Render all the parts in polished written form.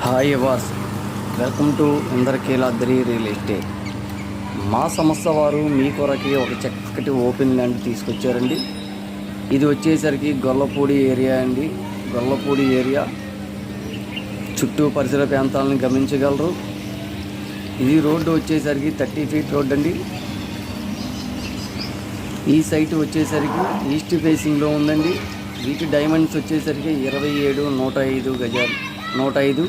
Hi was welcome to Indrakeeladri real estate. మా సంస్థ వారు మీ కొరకి ఒక చక్కటి ఓపెన్ ల్యాండ్ తీసుకొచ్చారండి. ఇది వచ్చేసరికి గొల్లపూడి ఏరియా అండి. గొల్లపూడి ఏరియా చుట్టూ పరిసర ప్రాంతాలను గమనించగలరు. ఇది రోడ్డు వచ్చేసరికి 30 ఫీట్ రోడ్ అండి. ఈ సైట్ వచ్చేసరికి ఈస్ట్ ఫేసింగ్లో ఉందండి. వీటి డైమెన్షన్స్ వచ్చేసరికి 27, 105 గజాలు, 105,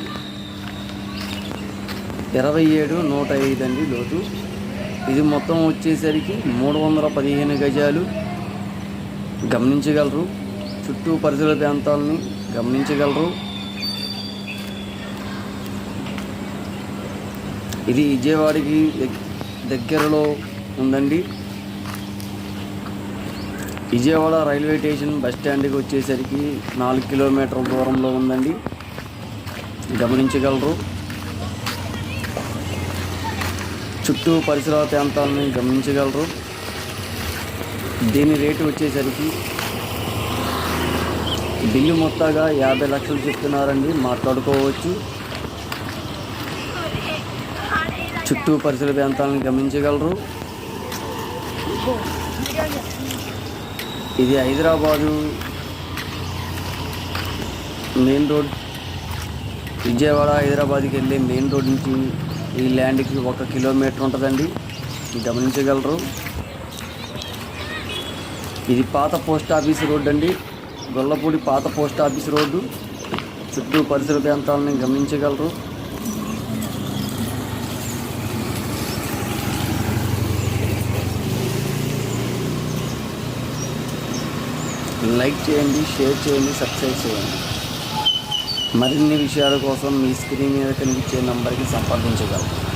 27, 105 అండి లోతు. ఇది మొత్తం వచ్చేసరికి 315 గజాలు. గమనించగలరు. చుట్టూ పరిసర ప్రాంతాలని గమనించగలరు. ఇది విజయవాడకి దగ్గరలో ఉందండి. విజయవాడ రైల్వే స్టేషన్ బస్ స్టాండ్కి వచ్చేసరికి 4 కిలోమీటర్ల దూరంలో ఉందండి. గమనించగలరు. చుట్టూ పరిసర ప్రాంతాలను గమనించగలరు. దీని రేటు వచ్చేసరికి బిల్లు మొత్తంగా 50 లక్షలు చెప్తున్నారండి. మాట్లాడుకోవచ్చు. చుట్టూ పరిసర ప్రాంతాలను గమనించగలరు. ఇది హైదరాబాదు మెయిన్ రోడ్, విజయవాడ హైదరాబాద్కి వెళ్ళే మెయిన్ రోడ్ నుంచి ఈ ల్యాండ్కి 1 కిలోమీటర్ ఉంటుందండి. గమనించగలరు. ఇది పాత పోస్ట్ ఆఫీస్ రోడ్ అండి. గొల్లపూడి పాత పోస్ట్ ఆఫీస్ రోడ్డు. చుట్టూ పరిసర ప్రాంతాలను గమనించగలరు. లైక్ చేయండి, షేర్ చేయండి, సబ్స్క్రైబ్ చేయండి. మరిన్ని విషయాల కోసం మీ స్క్రీన్ మీద కనిపించే నంబర్కి సంప్రదించగలరు.